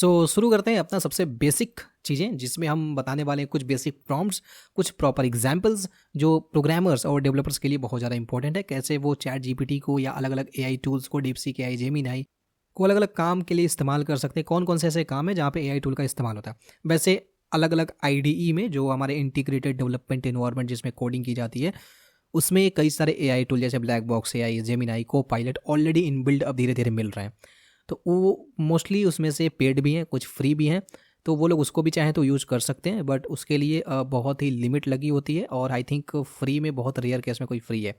शुरू करते हैं अपना सबसे बेसिक चीज़ें जिसमें हम बताने वाले हैं कुछ बेसिक प्रॉम्प्ट्स, कुछ प्रॉपर एग्जांपल्स जो प्रोग्रामर्स और डेवलपर्स के लिए बहुत ज़्यादा इंपॉर्टेंट है। कैसे वो चैट जीपीटी को या अलग अलग एआई टूल्स को, डीपसीक एआई, जेमिनी को अलग अलग काम के लिए इस्तेमाल कर सकते हैं। कौन कौन से ऐसे काम है जहाँ पे एआई टूल का इस्तेमाल होता है। वैसे अलग अलग आईडीई में जो हमारे इंटीग्रेटेड डेवलपमेंट इन्वायरमेंट जिसमें कोडिंग की जाती है, उसमें कई सारे एआई टूल जैसे ब्लैक बॉक्स एआई, जेमिनी, को पायलट ऑलरेडी इनबिल्ड अब धीरे धीरे मिल रहे हैं। तो वो मोस्टली उसमें से पेड भी हैं, कुछ फ्री भी हैं। तो वो लोग उसको भी चाहें तो यूज़ कर सकते हैं, बट उसके लिए बहुत ही लिमिट लगी होती है। और आई थिंक फ्री में बहुत रेयर केस में कोई फ्री है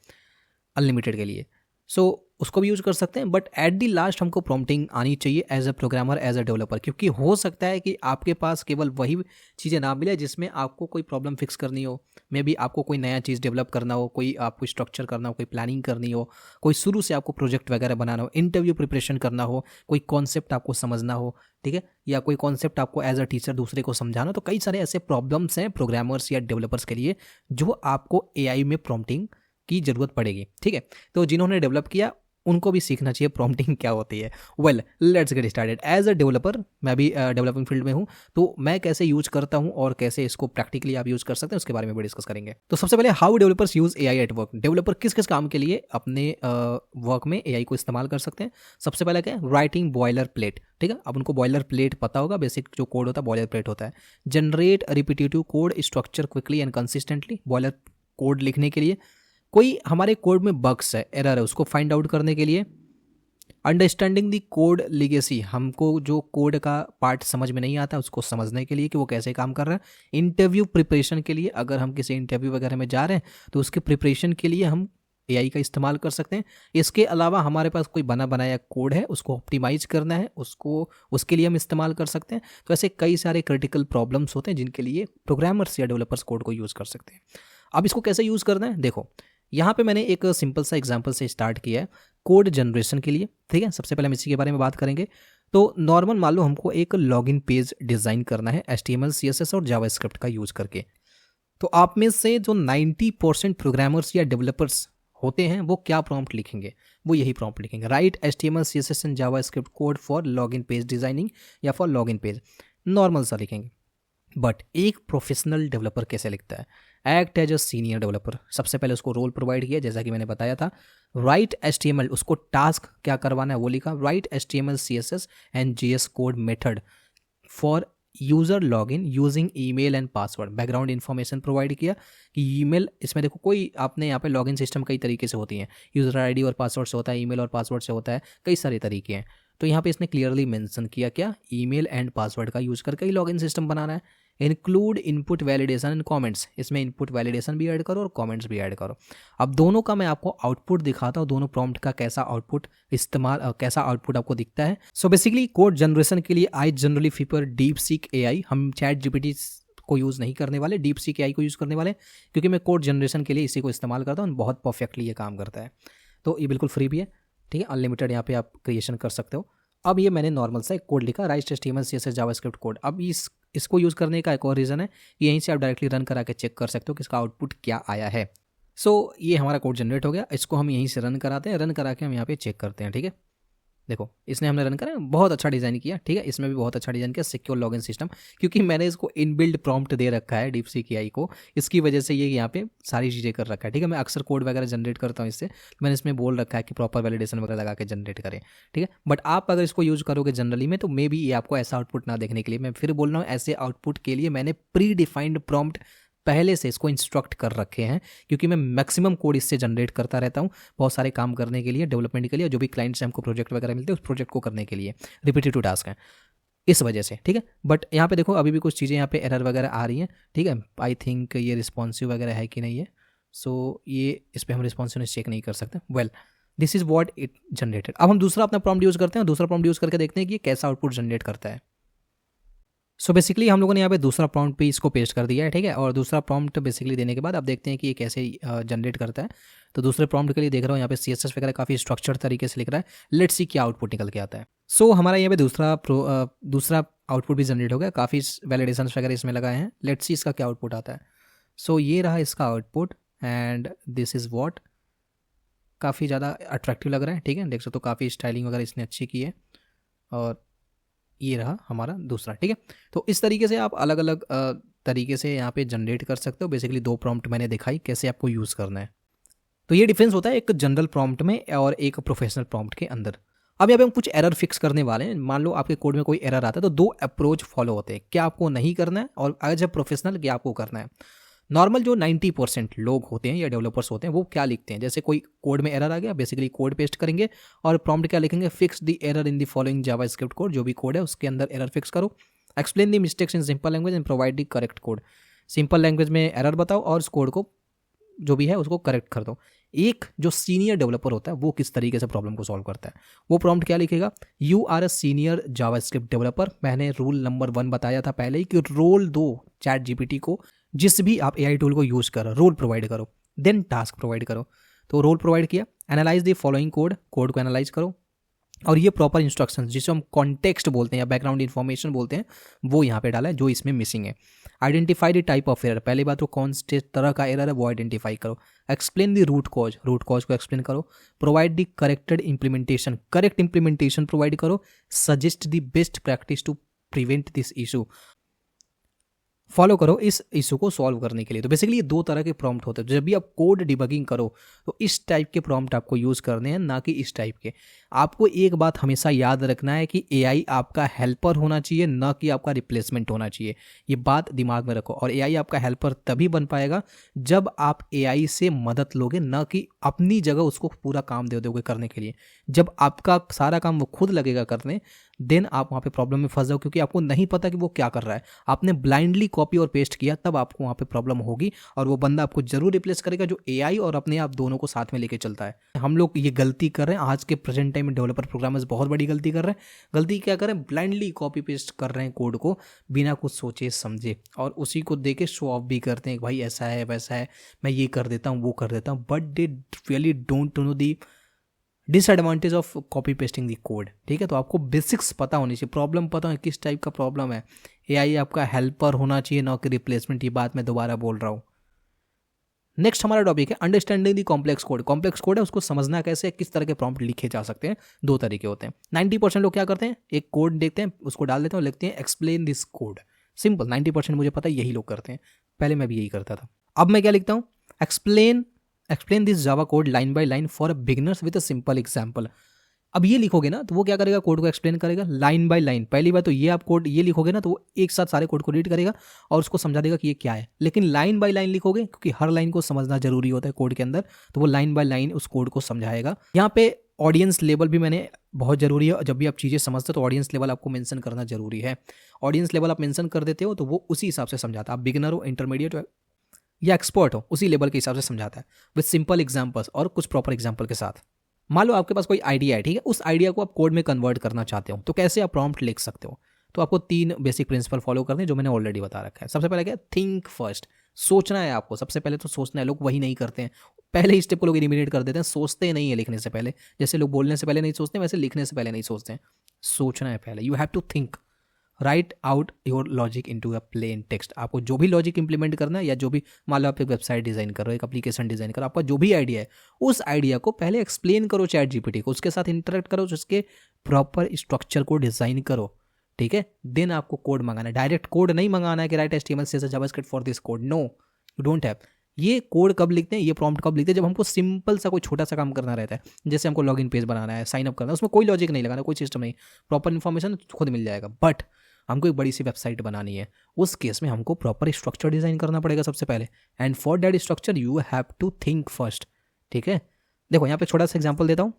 अनलिमिटेड के लिए। सो उसको भी यूज़ कर सकते हैं, बट एट दी लास्ट हमको प्रॉम्प्टिंग आनी चाहिए as a programmer, as a developer. क्योंकि हो सकता है कि आपके पास केवल वही चीज़ें ना मिले जिसमें आपको कोई प्रॉब्लम फिक्स करनी हो। मे बी आपको कोई नया चीज़ डेवलप करना हो, कोई आपको स्ट्रक्चर करना हो, कोई प्लानिंग करनी हो, कोई शुरू से आपको प्रोजेक्ट वगैरह बनाना हो, इंटरव्यू प्रिपरेशन करना हो, कोई कॉन्सेप्ट आपको समझना हो, ठीक है, या कोई कॉन्सेप्ट आपको एज अ टीचर दूसरे को समझाना हो। तो कई सारे ऐसे प्रॉब्लम्स हैं प्रोग्रामर्स या डेवलपर्स के लिए जो आपको एआई में प्रॉम्प्टिंग की ज़रूरत पड़ेगी। ठीक है, तो जिन्होंने डेवलप किया उनको भी सीखना चाहिए प्रॉम्प्टिंग क्या होती है। Well, let's get started. As a developer, मैं भी डेवलपिंग फील्ड में हूँ, तो मैं कैसे यूज करता हूँ और कैसे इसको प्रैक्टिकली आप यूज कर सकते हैं उसके बारे में भी डिस्कस करेंगे। तो सबसे पहले, how developers use AI at work. Developer किस किस काम के लिए अपने वर्क में एआई को इस्तेमाल कर सकते हैं। सबसे पहले क्या है, राइटिंग बॉयलर प्लेट। ठीक है, अब उनको बॉयलर प्लेट पता होगा, बेसिक जो कोड होता है बॉयलर प्लेट होता है। Generate repetitive code structure quickly and consistently. Boiler code लिखने के लिए, कोई हमारे कोड में बग्स है, एरर है, उसको फाइंड आउट करने के लिए। अंडरस्टैंडिंग दी कोड लिगेसी, हमको जो कोड का पार्ट समझ में नहीं आता उसको समझने के लिए कि वो कैसे काम कर रहा है। इंटरव्यू प्रिपरेशन के लिए, अगर हम किसी इंटरव्यू वगैरह में जा रहे हैं तो उसके प्रिपरेशन के लिए हम एआई का इस्तेमाल कर सकते हैं। इसके अलावा हमारे पास कोई बना बनाया कोड है, उसको ऑप्टिमाइज करना है, उसके लिए हम इस्तेमाल कर सकते हैं। तो ऐसे कई सारे क्रिटिकल प्रॉब्लम्स होते हैं जिनके लिए प्रोग्रामर्स या डेवलपर्स कोड को यूज़ कर सकते हैं। अब इसको कैसे यूज़ करना है, देखो यहाँ पे मैंने एक सिंपल सा एग्जांपल से स्टार्ट किया है कोड जनरेशन के लिए। ठीक है, सबसे पहले हम इसी के बारे में बात करेंगे। तो नॉर्मल मान लो हमको एक लॉगिन पेज डिज़ाइन करना है HTML, CSS और जावास्क्रिप्ट का यूज़ करके। तो आप में से जो 90% प्रोग्रामर्स या डेवलपर्स होते हैं वो क्या प्रॉम्प्ट लिखेंगे, वो यही प्रॉम्प्ट लिखेंगे, write HTML, CSS and JavaScript code for login page designing या फॉर लॉगिन पेज। नॉर्मल सा लिखेंगे। बट एक प्रोफेशनल डेवलपर कैसे लिखता है, act as a senior developer. सबसे पहले उसको रोल प्रोवाइड किया, जैसा कि मैंने बताया था। राइट HTML, उसको टास्क क्या करवाना है वो लिखा, right HTML, CSS and JS code method for user login using email and password. Background information provide किया कि ईमेल, इसमें देखो कोई आपने यहाँ पे लॉगिन सिस्टम कई तरीके से होती हैं, यूज़र आईडी और पासवर्ड से होता है, ईमेल और पासवर्ड से होता है, कई सारे तरीके हैं। तो यहाँ पे इसने क्लियरली मेंशन किया क्या, ईमेल एंड पासवर्ड का यूज़ करके ही लॉगिन सिस्टम बनाना है। Include input validation and comments, इसमें इनपुट वैलिडेशन भी ऐड करो और कमेंट्स भी ऐड करो। अब दोनों का मैं आपको आउटपुट दिखाता हूँ, दोनों प्रॉम्प्ट का कैसा आउटपुट कैसा आउटपुट आपको दिखता है। सो बेसिकली कोड जनरेशन के लिए I generally prefer DeepSeek AI. हम चैट जीपीटी को यूज़ नहीं करने वाले, डीपसीक एआई को यूज़ करने वाले, क्योंकि मैं कोड जनरेशन के लिए इसी को इस्तेमाल करता हूँ, बहुत परफेक्टली ये काम करता है। तो ये बिल्कुल फ्री भी है, ठीक है, अनलिमिटेड यहाँ पे आप क्रिएशन कर सकते हो। अब ये मैंने नॉर्मल सा एक कोड लिखा, right HTML, CSS, JavaScript code. अब इसको यूज़ करने का एक और रीज़न है, यहीं से आप डायरेक्टली रन करा के चेक कर सकते हो कि इसका आउटपुट क्या आया है। सो ये हमारा कोड जनरेट हो गया, इसको हम यहीं से रन कराते हैं, रन करा के हम यहाँ पे चेक करते हैं। ठीक है, देखो इसने हमने रन करा, बहुत अच्छा डिज़ाइन किया। ठीक है, इसमें भी बहुत अच्छा डिज़ाइन किया, सिक्योर लॉगिन सिस्टम, क्योंकि मैंने इसको इनबिल्ड प्रॉम्प्ट दे रखा है डीपसीक एआई को, इसकी वजह से ये यहाँ पे सारी चीज़ें कर रखा है। ठीक है, मैं अक्सर कोड वगैरह जनरेट करता हूँ इससे, मैंने इसमें बोल रखा है कि प्रॉपर वैलिडेशन वगैरह लगा के जनरेट करें। ठीक है, बट आप अगर इसको यूज़ करोगे जनरली में तो मे बी ये आपको ऐसा आउटपुट ना देखने के लिए, मैं फिर बोल रहा हूँ, ऐसे आउटपुट के लिए मैंने प्री डिफाइंड प्रॉम्प्ट पहले से इसको इंस्ट्रक्ट कर रखे हैं, क्योंकि मैं मैक्सिमम कोड इससे जनरेट करता रहता हूँ बहुत सारे काम करने के लिए, डेवलपमेंट के लिए, जो भी क्लाइंट से हमको प्रोजेक्ट वगैरह मिलते हैं उस प्रोजेक्ट को करने के लिए, रिपीटेटिव टास्क हैं इस वजह से। ठीक है, बट यहाँ पे देखो अभी भी कुछ चीज़ें यहाँ पे एरर वगैरह आ रही हैं। ठीक है, आई थिंक ये रिस्पॉन्सिव वगैरह है कि नहीं है, सो ये इस पर हम रिस्पॉन्सिवनेस चेक नहीं कर सकते। Well, this is what it generated. अब हम दूसरा अपना प्रॉम्प्ट यूज़ करते हैं, दूसरा प्रॉम्प्ट यूज़ करके देखते हैं कि ये कैसा आउटपुट जनरेट करता है। सो बेसिकली हम लोगों ने यहाँ पे दूसरा प्रॉम्प्ट भी इसको पेस्ट कर दिया है। ठीक है, और दूसरा प्रॉम्प्ट बेसिकली देने के बाद आप देखते हैं कि ये कैसे जनरेट करता है। तो दूसरे प्रॉम्प्ट के लिए देख रहा हूँ यहाँ पे CSS वगैरह काफ़ी स्ट्रक्चर्ड तरीके से लिख रहा है। लेट्स सी क्या आउटपुट निकल के आता है। सो हमारा यहाँ पे दूसरा आउटपुट भी जनरेट हो गया, काफ़ी वैलिडेशन वगैरह इसमें लगाए हैं। लेट्स सी इसका क्या आउटपुट आता है। सो ये रहा इसका output and this is what, काफ़ी ज़्यादा अट्रैक्टिव लग रहा है। ठीक है, देख सकते हो काफ़ी स्टाइलिंग वगैरह इसने अच्छी की है, और ये रहा हमारा दूसरा, ठीक है। तो इस तरीके से आप अलग अलग तरीके से यहाँ पे जनरेट कर सकते हो। बेसिकली 2 प्रॉम्प्ट मैंने दिखाई कैसे आपको यूज़ करना है। तो ये डिफरेंस होता है एक जनरल प्रॉम्प्ट में और एक प्रोफेशनल प्रॉम्प्ट के अंदर। अब यहाँ पे हम कुछ एरर फिक्स करने वाले हैं। मान लो आपके कोड में कोई एरर आता है तो 2 अप्रोच फॉलो होते हैं, क्या आपको नहीं करना है और एज ए प्रोफेशनल क्या आपको करना है। नॉर्मल जो 90% लोग होते हैं या डेवलपर्स होते हैं वो क्या लिखते हैं, जैसे कोई कोड में एरर आ गया, बेसिकली कोड पेस्ट करेंगे और प्रॉम्प्ट क्या लिखेंगे, fix the error in the following JavaScript code. जो भी कोड है उसके अंदर एरर फिक्स करो, explain the mistakes in simple language and provide the correct code. Simple language में एरर बताओ और उस कोड को जो भी है उसको करेक्ट कर दो। एक जो सीनियर डेवलपर होता है वो किस तरीके से प्रॉब्लम को सॉल्व करता है, वो प्रॉम्प्ट क्या लिखेगा, you are a senior JavaScript developer. मैंने रूल नंबर 1 बताया था पहले ही कि रोल दो चैट जीपीटी को, जिस भी आप एआई टूल को यूज़ करो रोल प्रोवाइड करो, देन टास्क प्रोवाइड करो। तो रोल प्रोवाइड किया, analyse the following code, code को एनालाइज करो और ये प्रॉपर इंस्ट्रक्शंस जिसे हम कॉन्टेक्स्ट बोलते हैं या बैकग्राउंड इन्फॉर्मेशन बोलते हैं वो यहाँ पे डाला है जो इसमें मिसिंग है। Identify the type of error, पहली बात तो कौन से तरह का एरर है वो आइडेंटिफाई करो। Explain the root cause, root cause को एक्सप्लेन करो। Provide the corrected implementation, correct implementation provide करो। Suggest the best practice to prevent this issue, follow करो इस इशू को सॉल्व करने के लिए। तो बेसिकली ये 2 तरह के प्रॉम्प्ट होते हैं। जब भी आप कोड डिबगिंग करो तो इस टाइप के प्रॉम्प्ट आपको यूज़ करने हैं, ना कि इस टाइप के। आपको एक बात हमेशा याद रखना है कि एआई आपका हेल्पर होना चाहिए, ना कि आपका रिप्लेसमेंट होना चाहिए। ये बात दिमाग में रखो। और एआई आपका हेल्पर तभी बन पाएगा जब आप एआई से मदद लोगे, ना कि अपनी जगह उसको पूरा काम दे दोगे करने के लिए। जब आपका सारा काम वो खुद लगेगा करने, देन आप वहाँ पे प्रॉब्लम में फंस जाओ, क्योंकि आपको नहीं पता कि वो क्या कर रहा है। आपने ब्लाइंडली कॉपी और पेस्ट किया, तब आपको वहाँ पे प्रॉब्लम होगी और वो बंदा आपको जरूर रिप्लेस करेगा जो एआई और अपने आप दोनों को साथ में लेके चलता है। हम लोग ये गलती कर रहे हैं आज के प्रेजेंट टाइम में, डेवलपर प्रोग्रामर्स बहुत बड़ी गलती कर रहे हैं। गलती क्या कर रहे हैं, ब्लाइंडली कॉपी पेस्ट कर रहे हैं कोड को बिना कुछ सोचे समझे, और उसी को देके शो ऑफ भी करते हैं कि भाई ऐसा है वैसा है, मैं ये कर देता हूँ वो कर देता हूँ। But they really don't know the disadvantage of copy pasting the code. ठीक है, तो आपको बेसिक्स पता होनी चाहिए, प्रॉब्लम पता है किस टाइप का प्रॉब्लम है। एआई आपका हेल्पर होना चाहिए, ना कि रिप्लेसमेंट। ये बात मैं दोबारा बोल रहा हूँ। नेक्स्ट हमारा टॉपिक है अंडरस्टैंडिंग दी कॉम्प्लेक्स कोड। कॉम्प्लेक्स कोड है उसको समझना कैसे, किस तरह के प्रॉम्प्ट लिखे जा सकते हैं। 2 तरीके होते हैं। 90% लोग क्या करते हैं, एक कोड देखते हैं उसको डाल देते हैं और लिखते हैं एक्सप्लेन दिस कोड। सिंपल, 90% मुझे पता है यही लोग करते हैं। पहले मैं भी यही करता था। अब मैं क्या लिखता हूँ, explain this Java code line by line for beginners with a simple example. अब ये लिखोगे ना तो वो क्या करेगा, कोड को एक्सप्लेन करेगा लाइन बाय लाइन। पहली बात तो ये आप कोड ये लिखोगे ना तो वो एक साथ सारे कोड को रीड करेगा और उसको समझा देगा कि ये क्या है। लेकिन लाइन बाय लाइन लिखोगे, क्योंकि हर लाइन को समझना जरूरी होता है कोड के अंदर, तो वो लाइन बाय लाइन उस कोड को समझाएगा। यहाँ पे ऑडियंस लेवल भी मैंने बहुत जरूरी है। जब भी आप चीज़ें समझते हो तो ऑडियंस लेवल आपको मेंशन करना जरूरी है। ऑडियंस लेवल आप मेंशन कर देते हो तो वो उसी हिसाब से समझाता है। आप बिगिनर हो, इंटरमीडिएट हो या एक्सपर्ट हो, उसी लेवल के हिसाब से समझाता है विद सिंपल एग्जांपल्स और कुछ प्रॉपर एग्जांपल के साथ। मान लो आपके पास कोई आइडिया है, ठीक है, उस आइडिया को आप कोड में कन्वर्ट करना चाहते हो, तो कैसे आप प्रॉम्प्ट लिख सकते हो। तो आपको 3 बेसिक प्रिंसिपल फॉलो करने जो मैंने ऑलरेडी बता रखा है। सबसे पहले क्या, थिंक फर्स्ट, सोचना है आपको। सबसे पहले तो सोचना है, लोग वही नहीं करते हैं। पहले ही स्टेप को लोग एलिमिनेट कर देते हैं, सोचते नहीं है लिखने से पहले। जैसे लोग बोलने से पहले नहीं सोचते, वैसे लिखने से पहले नहीं सोचते हैं। सोचना है पहले, you have to think, write out your logic into a plain text. आपको जो भी लॉजिक इंप्लीमेंट करना है, या जो भी, मान लो आप एक वेबसाइट डिजाइन कर रहे हो, एक एप्लीकेशन डिजाइन करो, आपका जो भी आइडिया है उस आइडिया को पहले एक्सप्लेन करो चैट जीपीटी को, उसके साथ इंटरेक्ट करो, उसके प्रॉपर स्ट्रक्चर को डिजाइन करो, ठीक है। देन आपको कोड मंगाना है। डायरेक्ट कोड नहीं मंगाना है कि write HTML CSS JavaScript for this code, no you don't have. ये कोड कब लिखते हैं, ये प्रॉम्प्ट कब लिखते हैं, जब हमको सिंपल सा कोई छोटा सा काम करना रहता है। जैसे हमको लॉगिन पेज बनाना है, साइन अप करना है, उसमें कोई लॉजिक नहीं लगाना, कोई सिस्टम नहीं, प्रॉपर इन्फॉर्मेशन खुद मिल जाएगा। बट हमको एक बड़ी सी वेबसाइट बनानी है, उस केस में हमको प्रॉपर स्ट्रक्चर डिजाइन करना पड़ेगा सबसे पहले। And for that structure you have to think first, ठीक है। देखो यहाँ पे छोटा सा एग्जांपल देता हूँ।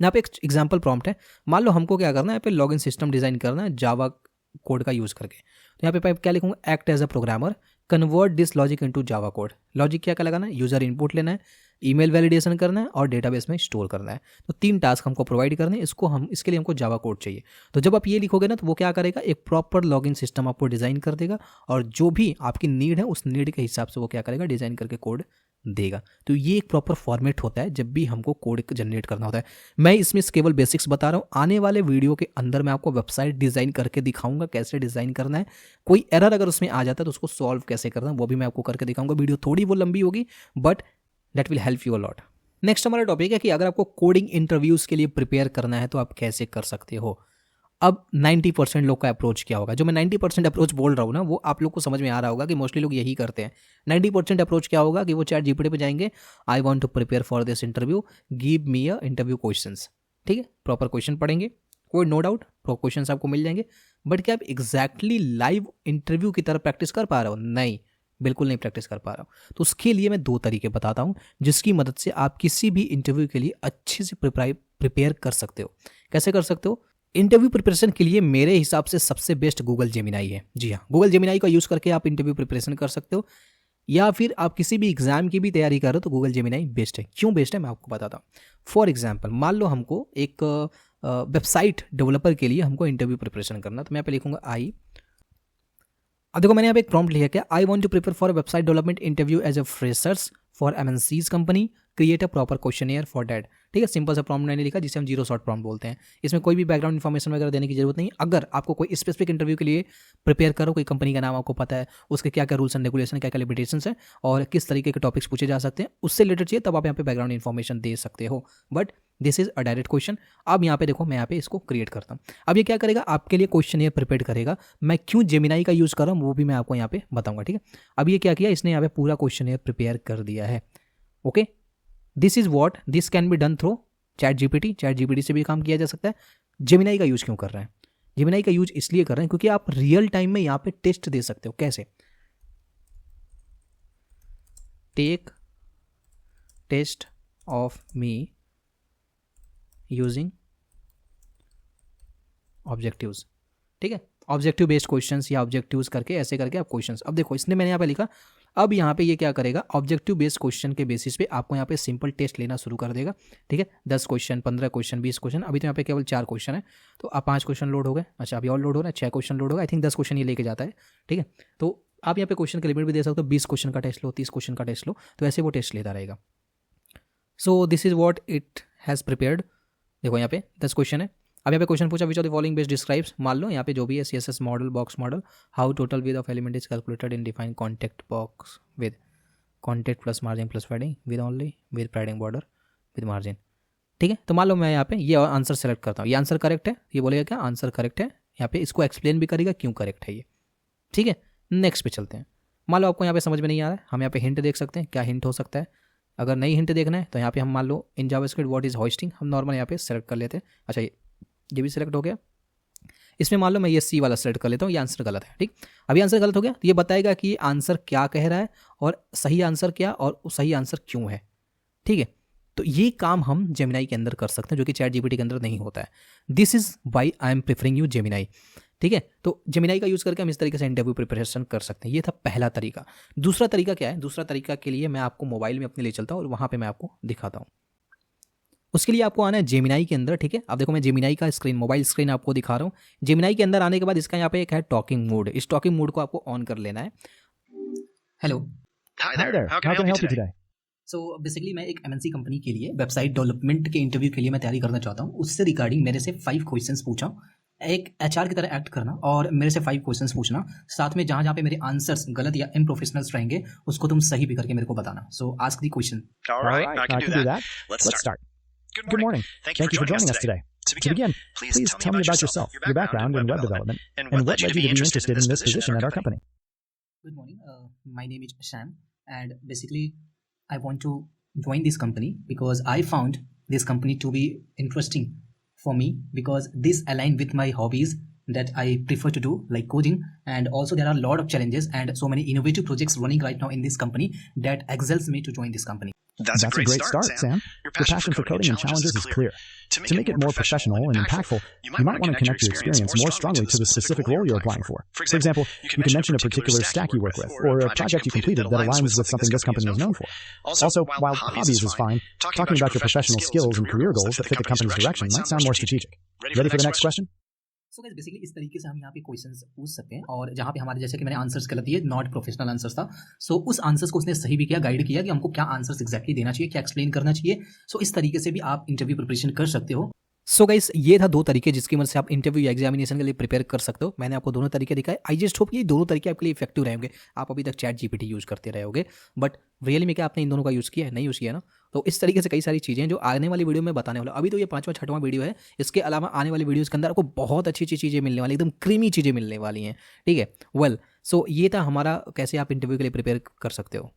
यहाँ पे एक एग्जांपल प्रॉम्प्ट है। मान लो हमको क्या करना है, यहाँ पे लॉगिन सिस्टम डिजाइन करना है जावा कोड का यूज करके। तो यहाँ पे क्या लिखूंगा, act as a programmer, convert this logic into Java code. Logic क्या क्या लगाना है, यूजर इनपुट लेना है, ईमेल वैलिडेशन करना है और डेटाबेस में स्टोर करना है। तो 3 टास्क हमको प्रोवाइड करने हैं। इसके लिए हमको जावा कोड चाहिए। तो जब आप ये लिखोगे ना तो वो क्या करेगा, एक प्रॉपर लॉगिन सिस्टम आपको डिजाइन कर देगा और जो भी आपकी नीड है उस नीड के हिसाब से वो क्या करेगा, डिजाइन करके कोड देगा। तो ये एक प्रॉपर फॉर्मेट होता है जब भी हमको कोड जनरेट करना होता है। मैं इसमें केवल बेसिक्स बता रहा हूँ। आने वाले वीडियो के अंदर मैं आपको वेबसाइट डिजाइन करके दिखाऊंगा कैसे डिजाइन करना है। कोई एरर अगर उसमें आ जाता है तो उसको सॉल्व कैसे करना है वो भी मैं आपको करके दिखाऊंगा। वीडियो थोड़ी वो लंबी होगी but that will help you a lot. Next हमारा टॉपिक है कि अगर आपको कोडिंग इंटरव्यूज के लिए प्रिपेयर करना है तो आप कैसे कर सकते हो। अब 90% लोग का अप्रोच क्या होगा? जो मैं 90% अप्रोच बोल रहा हूँ ना, वो आप लोग को समझ में आ रहा होगा कि मोस्टली लोग यही करते हैं। 90% अप्रोच क्या होगा कि वो चैट जीपीटी पे जाएंगे, I want to prepare for this interview, give me a interview questions. ठीक है, प्रॉपर क्वेश्चन पढ़ेंगे, कोई नो डाउट प्रॉपर क्वेश्चंस आपको मिल जाएंगे। बट क्या आप एग्जैक्टली लाइव इंटरव्यू की तरह प्रैक्टिस कर पा रहे हो? नहीं, बिल्कुल नहीं प्रैक्टिस कर पा रहा हूँ। तो उसके लिए मैं 2 तरीके बताता हूँ जिसकी मदद से आप किसी भी इंटरव्यू के लिए अच्छे से प्रिपेयर कर सकते हो। कैसे कर सकते हो? इंटरव्यू प्रिपरेशन के लिए मेरे हिसाब से सबसे बेस्ट गूगल जेमिनाई है। जी हाँ, गूगल जेमिनाई का यूज़ करके आप इंटरव्यू प्रिपरेशन कर सकते हो, या फिर आप किसी भी एग्जाम की भी तैयारी कर रहे हो तो गूगल जेमिनाई बेस्ट है। क्यों बेस्ट है मैं आपको बताता हूँ। फॉर एग्जाम्पल, मान लो हमको एक वेबसाइट डेवलपर के लिए हमको इंटरव्यू प्रिपरेशन करना, तो मैं यहाँ पे लिखूंगा अब देखो मैंने यहाँ पे एक प्रॉम्प्ट लिखा क्या, I want to prepare for website development interview as a freshers for MNCs company, create a proper questionnaire for that. ठीक है, सिंपल सा प्रॉम्प्ट मैंने लिखा जिसे हम जीरो शॉट प्रॉम्प्ट बोलते हैं। इसमें कोई भी बैकग्राउंड इन्फॉर्मेशन वगैरह देने की जरूरत नहीं। अगर आपको कोई स्पेसिफिक इंटरव्यू के लिए प्रिपेयर करो, कोई कंपनी का नाम आपको पता है, उसके क्या क्या रूल्स एंड रेगुलेशन, क्या क्या लिमिटेशंस है और किस तरीके के टॉपिक्स पूछे जा सकते हैं, उससे रिलेटेड चाहिए तब आप यहाँ पे बैकग्राउंड इन्फॉर्मेशन दे सकते हो। But this is a direct question. अब यहाँ पे देखो, मैं यहाँ पे इसको क्रिएट करता हूँ। अब ये क्या करेगा, आपके लिए क्वेश्चन ये प्रिपेयर करेगा। मैं क्यों जेमिनाई का यूज़ कर रहा हूँ वो भी मैं आपको यहाँ पे बताऊंगा। ठीक है, अब ये क्या किया, इसने यहाँ पे पूरा क्वेश्चन प्रिपेयर कर दिया है। Okay, this is what this can be done through chat GPT. Chat GPT से भी काम किया जा सकता है। जेमिनाई का यूज क्यों कर रहे हैं? जेमिनाई का यूज इसलिए कर रहे हैं क्योंकि आप रियल टाइम में यहाँ पे टेस्ट दे सकते हो। कैसे? Take test of me using objectives. ठीक है, ऑब्जेक्टिव बेस्ड क्वेश्चंस या ऑब्जेक्टिव्स करके ऐसे करके आप क्वेश्चंस। अब देखो, इसने मैंने यहाँ पे लिखा, अब यहाँ पे ये क्या करेगा, ऑब्जेक्टिव बेस्ड क्वेश्चन के बेसिस पे आपको यहाँ पे सिंपल टेस्ट लेना शुरू कर देगा। ठीक है, 10 क्वेश्चन, 15 क्वेश्चन, 20 क्वेश्चन। अभी तो यहाँ पे केवल 4 क्वेश्चन है, तो अब 5 क्वेश्चन लोड हो गए। अच्छा, अभी और लोड हो रहा है, 6 क्वेश्चन लोड होगा। आई थिंक 10 क्वेश्चन ये लेके जाता है। ठीक है, तो आप यहाँ पे क्वेश्चन का लिमिट भी दे सकते हो, 20 क्वेश्चन का टेस्ट लो, 30 क्वेश्चन का टेस्ट लो, तो ऐसे वो टेस्ट लेता रहेगा। So this is what it has prepared. देखो यहाँ पे 10 क्वेश्चन है। अब यहाँ पे क्वेश्चन पूछा, which of the following best describes, मान लो यहाँ पे जो भी है, CSS model, box model, how total with of element is calculated in define contact box with contact plus margin plus padding with only with padding border with margin. ठीक है, तो मान लो मैं यहाँ पे ये आंसर सेलेक्ट करता हूँ, ये आंसर करेक्ट है, ये बोलेगा क्या आंसर करेक्ट है, यहाँ पे इसको एक्सप्लेन भी करेगा क्यों करेक्ट है ये। ठीक है, नेक्स्ट पे चलते हैं। मान लो आपको यहाँ पे समझ में नहीं आ रहा है, हम यहाँ पे हिंट देख सकते हैं, क्या हिंट हो सकता है। अगर नहीं हिंट देखना है तो यहाँ पे हम मान लो in JavaScript what is hoisting, हम नॉर्मल यहाँ पे सेलेक्ट कर लेते हैं। अच्छा, ये भी सिलेक्ट हो गया। इसमें मान लो मैं ये सी वाला सेलेक्ट कर लेता हूँ, ये आंसर गलत है। ठीक, अभी आंसर गलत हो गया तो ये बताएगा कि आंसर क्या कह रहा है और सही आंसर क्या और सही आंसर क्यों है। ठीक है, तो ये काम हम जेमिनाई के अंदर कर सकते हैं, जो कि चैट जीपीटी के अंदर नहीं होता है। This is why I am preferring you Gemini. ठीक है, तो जेमिनाई का यूज़ करके हम इस तरीके से इंटरव्यू प्रिपरेशन कर सकते हैं। ये था पहला तरीका। दूसरा तरीका क्या है? दूसरा तरीका के लिए मैं आपको मोबाइल में अपने ले चलता हूँ और वहाँ पे मैं आपको दिखाता हूँ। उसके लिए आपको आना है जेमिनाई के अंदर। ठीक है, अब देखो मैं जेमिनाई का स्क्रीन, मोबाइल स्क्रीन आपको दिखा रहा हूँ। जेमिनाई के अंदर आने के बाद इसका यहाँ पे एक है टॉकिंग मोड, इस टॉकिंग मोड को आपको ऑन कर लेना है। Hello, Hi there. How can I help you today? So basically मैं एक MNC कंपनी के लिए वेबसाइट डेवलपमेंट के इंटरव्यू के लिए मैं तैयारी करना चाहता हूँ। उससे रिगार्डिंग मेरे से 5 क्वेश्चंस पूछा, एक HR की तरह एक्ट करना और मेरे से 5 क्वेश्चंस पूछना, साथ में जहाँ जहाँ पे मेरे आंसर्स गलत या इम्प्रोफेशनल्स रहेंगे उसको तुम सही भी करके मेरे को बताना। सो ask the question. All right, I can do that. Let's start. Good morning. Thank you for joining us today. To begin, please tell me about yourself, your background in web development, and what led you to be interested in this position at our company. Good morning. My name is Sham, and basically, I want to join this company because I found this company to be interesting for me because this align with my hobbies that I prefer to do, like coding, and also there are a lot of challenges and so many innovative projects running right now in this company that excels me to join this company. That's a great start, Sam. Your passion for coding and challenges is clear. To make it more professional and impactful, you might want to connect your experience more strongly to the specific role you're applying for. For example, you can mention a particular stack you work with, or a project you completed that aligns with something this company is known for. Also, while hobbies is fine, talking about your professional skills and career goals that fit the company's direction might sound more strategic. Ready for the next question? So guys basically इस तरीके से हम यहाँ पे questions पूछ सकते हैं और जहाँ पे हमारे जैसे कि मैंने आंसर्स गलत दिए, नॉट प्रोफेशनल आंसर्स था। सो उस आंसर्स को उसने सही भी किया, गाइड किया कि हमको क्या आंसर्स एग्जैक्टली देना चाहिए, क्या एक्सप्लेन करना चाहिए। सो इस तरीके से भी आप इंटरव्यू प्रिपरेशन कर सकते हो। सो गाइस, ये था 2 तरीके जिसकी मदद से आप इंटरव्यू या एग्जामिनेशन के लिए प्रिपेयर कर सकते हो। मैंने आपको दोनों तरीके दिखाए। आई जस्ट होप ये दोनों तरीके आपके लिए इफेक्टिव रहेंगे। आप अभी तक चैट जीपीटी यूज़ करते रहे होगे, बट रियली में क्या आपने इन दोनों का यूज़ किया है? नहीं यूज़ किया ना? तो इस तरीके से कई सारी चीज़ें जो आने वाली वीडियो में बताने वाला हूं। अभी तो ये 5वां 6वां वीडियो है। इसके अलावा आने वाली वीडियोज़ के अंदर आपको बहुत अच्छी चीज़ें मिलने वाली, एकदम क्रीमी चीज़ें मिलने वाली हैं, ठीक है? वेल, सो ये था हमारा कैसे आप इंटरव्यू के लिए प्रिपेयर कर सकते हो।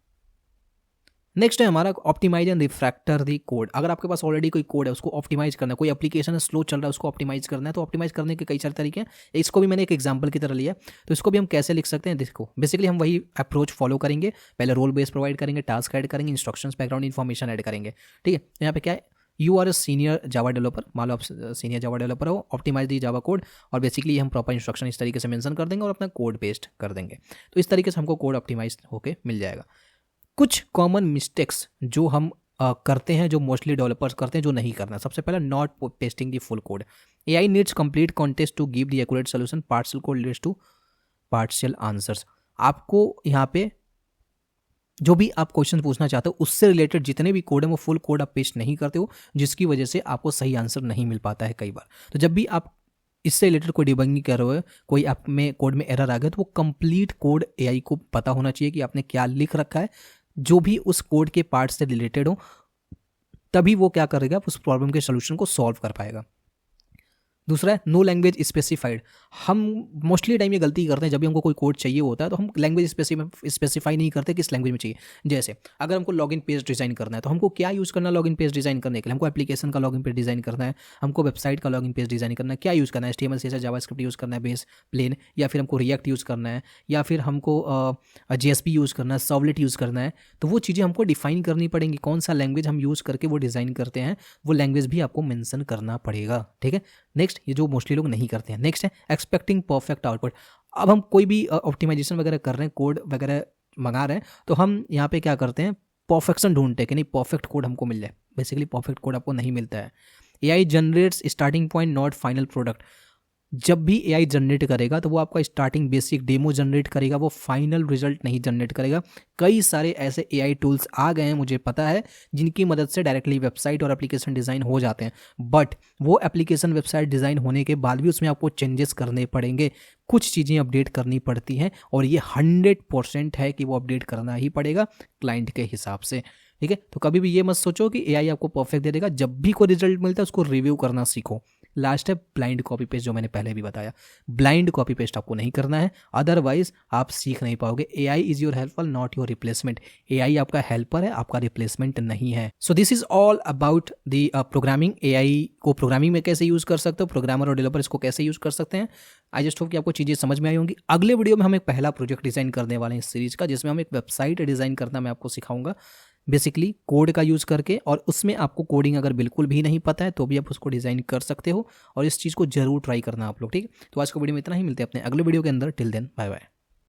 नेक्स्ट है हमारा optimize and refactor the code. अगर आपके पास ऑलरेडी कोई कोड है उसको ऑप्टिमाइज करना है, कोई एप्लीकेशन स्लो चल रहा है उसको ऑप्टिमाइज करना है, तो ऑप्टिमाइज करने के कई सारे तरीके हैं। इसको भी मैंने एक एग्जांपल की तरह लिया, तो इसको भी हम कैसे लिख सकते हैं। देखो, बेसिकली हम वही अप्रोच फॉलो करेंगे। पहले रोल बेस प्रोवाइड करेंगे, टास्क ऐड करेंगे, इंस्ट्रक्शंस बैकग्राउंड इन्फॉर्मेशन ऐड करेंगे, ठीक है। यहाँ पे क्या है, you are a senior Java developer, मान लो आप सीनियर जावा डेवलपर हो, ऑप्टिमाइज दी जावा कोड, और बेसिकली हम प्रॉपर इंस्ट्रक्शन इस तरीके से मेंशन कर देंगे और अपना कोड पेस्ट कर देंगे। तो इस तरीके से हमको कोड ऑप्टिमाइज होके मिल जाएगा। कुछ कॉमन मिस्टेक्स जो हम करते हैं, जो मोस्टली डेवलपर्स करते हैं, जो नहीं करना। सबसे पहला, not pasting the full code. AI needs complete context to give the accurate solution, partial code leads to partial answers. आपको यहाँ पे जो भी आप क्वेश्चन पूछना चाहते हो उससे रिलेटेड जितने भी कोड है वो फुल कोड आप पेस्ट नहीं करते हो, जिसकी वजह से आपको सही आंसर नहीं मिल पाता है कई बार। तो जब भी आप इससे रिलेटेड कोई डिबगिंग कर रहे हो, कोई आप में कोड में एरर आ गया, तो वो कंप्लीट कोड एआई को पता होना चाहिए कि आपने क्या लिख रखा है, जो भी उस कोड के पार्ट से रिलेटेड हो, तभी वो क्या करेगा, उस प्रॉब्लम के सोल्यूशन को सॉल्व कर पाएगा। दूसरा है नो लैंग्वेज स्पेसिफाइड। हम मोस्टली टाइम ये गलती करते हैं, जब भी हमको कोई कोड चाहिए होता है तो हम लैंग्वेज स्पेसिफाई नहीं करते किस लैंग्वेज में चाहिए। जैसे अगर हमको लॉगिन पेज डिज़ाइन करना है तो हमको क्या यूज़ करना है लॉगिन पेज डिज़ाइन करने के लिए? हमको एप्लीकेशन का लॉगिन पेज डिज़ाइन करना है, हमको वेबसाइट का लॉगिन पेज डिज़ाइन करना है, क्या यूज़ करना है? HTML CSS जावास्क्रिप्ट यूज़ करना है बेस प्लेन, या फिर हमको रिएक्ट यूज़ करना है, या फिर हमको JSP यूज़ करना है, सर्वलेट यूज़ करना है। तो वो चीज़ें हमको डिफाइन करनी पड़ेंगी, कौन सा लैंग्वेज हम यूज़ करके वो डिज़ाइन करते हैं, वो लैंग्वेज भी आपको मेंशन करना पड़ेगा, ठीक है। नेक्स्ट, ये जो मोस्टली लोग नहीं करते हैं। नेक्स्ट है एक्सपेक्टिंग परफेक्ट आउटपुट। अब हम कोई भी ऑप्टिमाइजेशन वगैरह कर रहे हैं, कोड वगैरह मंगा रहे हैं, तो हम यहाँ पे क्या करते हैं, परफेक्शन ढूंढते हैं कि नहीं परफेक्ट कोड हमको मिल जाए। बेसिकली परफेक्ट कोड आपको नहीं मिलता है। AI generates starting point not final product. जब भी एआई जनरेट करेगा तो वो आपका स्टार्टिंग बेसिक डेमो जनरेट करेगा, वो फाइनल रिजल्ट नहीं जनरेट करेगा। कई सारे ऐसे एआई टूल्स आ गए हैं, मुझे पता है, जिनकी मदद से डायरेक्टली वेबसाइट और एप्लीकेशन डिज़ाइन हो जाते हैं, बट वो एप्लीकेशन वेबसाइट डिज़ाइन होने के बाद भी उसमें आपको चेंजेस करने पड़ेंगे, कुछ चीज़ें अपडेट करनी पड़ती हैं, और ये 100% है कि वो अपडेट करना ही पड़ेगा क्लाइंट के हिसाब से, ठीक है। तो कभी भी ये मत सोचो कि एआई आपको परफेक्ट दे देगा। जब भी कोई रिजल्ट मिलता है उसको रिव्यू करना सीखो। लास्ट है ब्लाइंड कॉपी पेस्ट, जो मैंने पहले भी बताया। ब्लाइंड कॉपी पेस्ट आपको नहीं करना है, अदरवाइज आप सीख नहीं पाओगे। AI is your helper not your replacement. AI आपका हेल्पर है, आपका रिप्लेसमेंट नहीं है। So this is all about the programming. AI को प्रोग्रामिंग में कैसे यूज कर सकते हो, प्रोग्रामर और डेवलपर इसको कैसे यूज कर सकते हैं। आई जस्ट होप कि आपको चीज़ें समझ में आई होंगी। अगले वीडियो में हम एक पहला प्रोजेक्ट डिजाइन करने वाले हैं इस सीरीज का, जिसमें हम एक वेबसाइट डिजाइन करना मैं आपको सिखाऊंगा, बेसिकली कोड का यूज़ करके। और उसमें आपको कोडिंग अगर बिल्कुल भी नहीं पता है तो भी आप उसको डिज़ाइन कर सकते हो, और इस चीज़ को जरूर ट्राई करना आप लोग, ठीक है। तो आज को वीडियो में इतना ही, मिलते हैं अपने अगले वीडियो के अंदर। Till then bye bye.